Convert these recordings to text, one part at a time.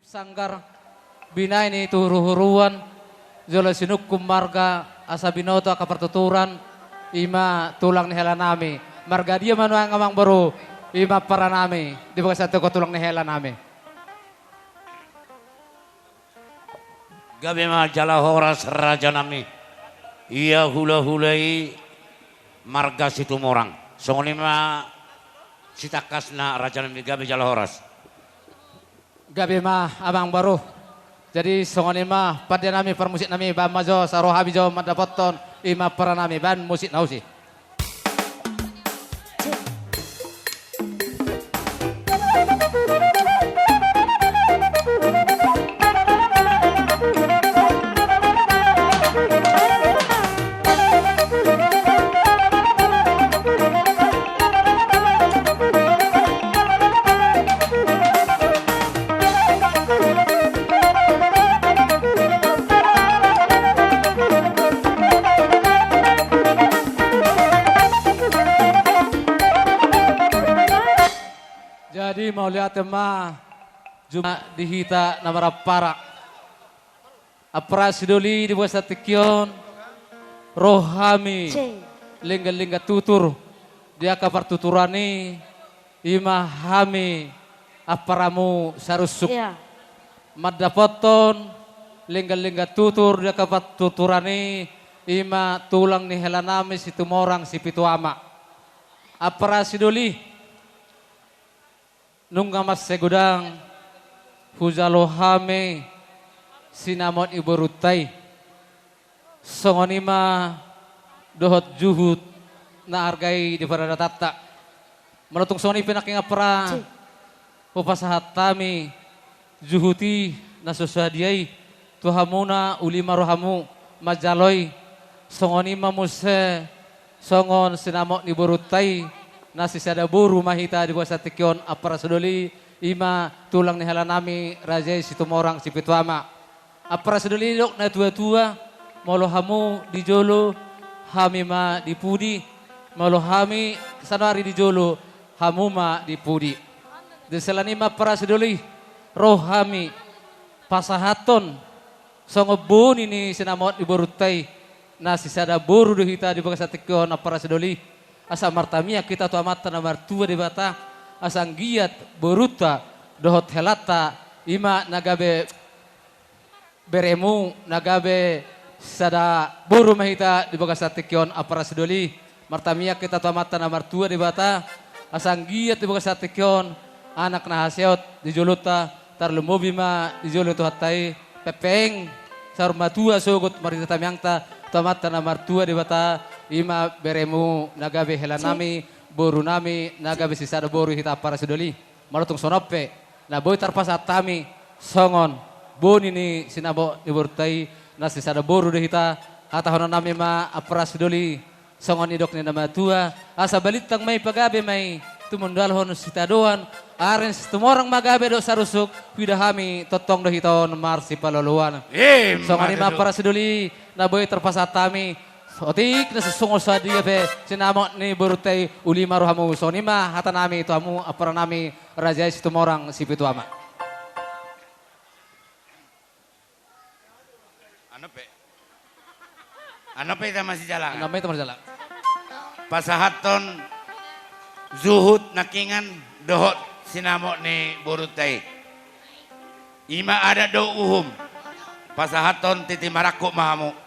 Sanggar bina ini turuhuruan jola sinukum marga asa binoto kapertuturan ima tulang ni hela nami marga dia manu ang amang baru ima para nami di bawah satu ko tulang ni hela nami gabi ma jala horas raja nami ia hula hulai marga situ morang songoni ma sitakas na raja nami gabi jala horas gabi ma abang baru jadi songoni ma pada nami permusik nami ban majo saroha bijo madapoton ima para nami ban musik nausi jadi mau lihat ma cuma dihita namara para apras doli di bawah satikion rohami lingga tutur dia kabar tuturani ima hami aparamu sarusuk madapoton lingga tutur dia kabar tuturani ima tulang ni helanami situ morang si pituama apras doli nungga mas segudang huzalohame sinamon ibu rutai songonima dohot juhud na argai di parada tata menutung songoni pinaking apra upasahat tami juhuti na susadiai tuhamuna ulima rohamu majaloi songonima muse songon sinamon ibu rutai nasi sada buru mahita di bawah satikion apara sedoli ima tulang ni halanami raja situ morang si pituama apara sedoli lok na tua molo hamu di jolo hami ma di pudi molo hami sanari di jolo hamu ma di pudi deselani ma para sedoli roh hami pasahaton songobun ini sinamot di borutai nasi sada buru hita di bawah satikion apara sedoli asa martamia kita tu amata na martua di bata asang giat boruta dohot helata ima nagabe beremu nagabe sada buru mahita di bagas satikion apara sedoli martamia kita tu amata na martua di bata asang giat di bagas satikion anak na haseot di joluta tarlumobi ma di jolutu hatai pepeng sarmatua sogot marita tamyangta tu amata na martua di bata ima beremu nagabe helanami boru nami nagabe sisada boru hita para sedoli malutung sonope na boy tarpasat tami songon boni ni sinabo diburtai na sisada boru de hita hata nami ma apara sedoli songon idok ni nama tua asa balitang may pagabe may tumundalhon sitadoan aren tumorang magabe do sarusuk widahami totong do hiton marsi paloluan songon ima para sedoli na boy tarpasat tami otik na sesungguh sadia pe sinamot ni burutay ulima rohamu sonima hata nami itu amu apara nami raja situ morang si pitu ama. Ano pe ita masih jalan? Ano pe ita masih jalan? Pasahaton zuhud nakingan dohot sinamot ni burutay. Ima ada do uhum pasahaton titi marakuk mahamu.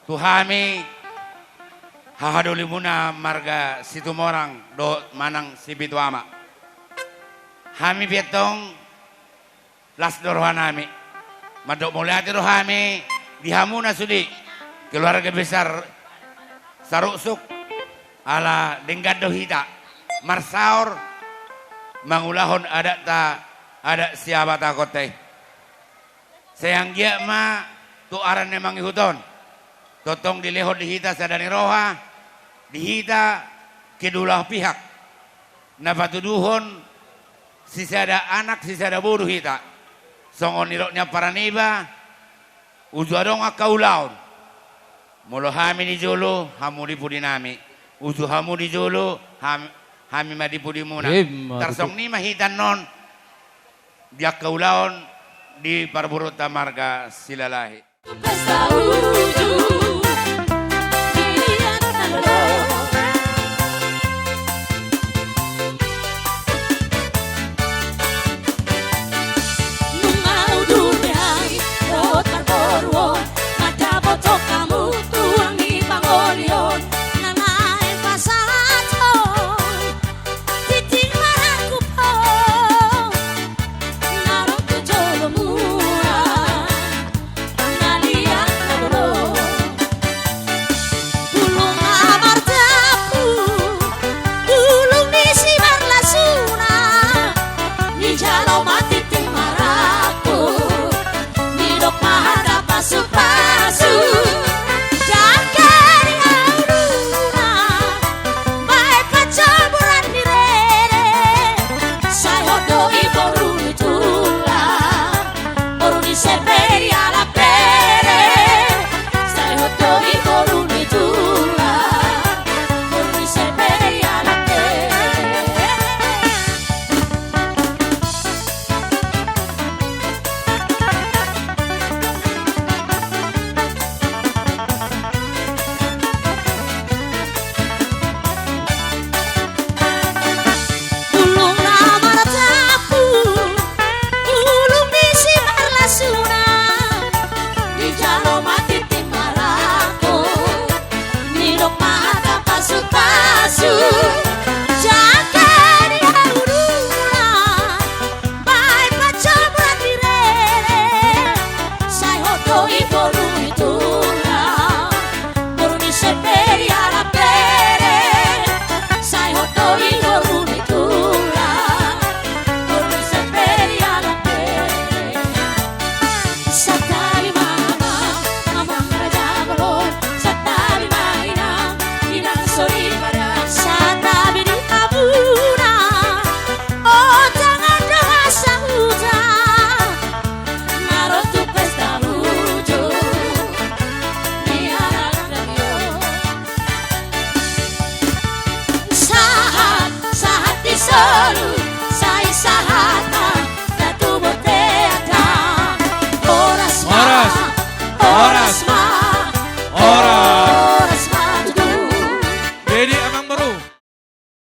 Tuhami hahaduli muna marga situ morang do manang si bituama. Hami betong las dorohanami. Madok mulai rohami dihamuna sudi keluarga besar sarusuk ala denggado hita marsaur mangulahon ada siapa takote. Sayang gia ma tu aran memang ihuton. Totong dilehot dihita sadani roha, dihita kedulah pihak. Napatuduhon sisada anak sisada bodoh hita. Songon niroknya para niba, ujuadong akaulaun. Molo hami di jolo, hamu di pudi nami. Uju hamu di jolo, hami ma di pudi muna. Tarsong ni mahitan non, biak kaulaun di Parburuta Marga Silalahi. Pesta ujung dilihat nalolo Nungau dumeai Rot marborwon Ada botok kamu tuangi pangolion Nanai pasaton Titing maraku po Narok ke jolo murah Nalian nalolo Ulung amar tapu Ulung nisi marlasuna Ni jalo mati ting maraku Ni dok mahada pasu-pasu Jakari auruna Bae pacaburan di rere Sai hodo i boru ni tula Boru ni seperi ala pere Sai hodo i boru ni tula Boru ni seperi ala pere Ulung namar tapu Ulung nisi marlasuna Di jalo mati tim marako Ni dok mahada pasukan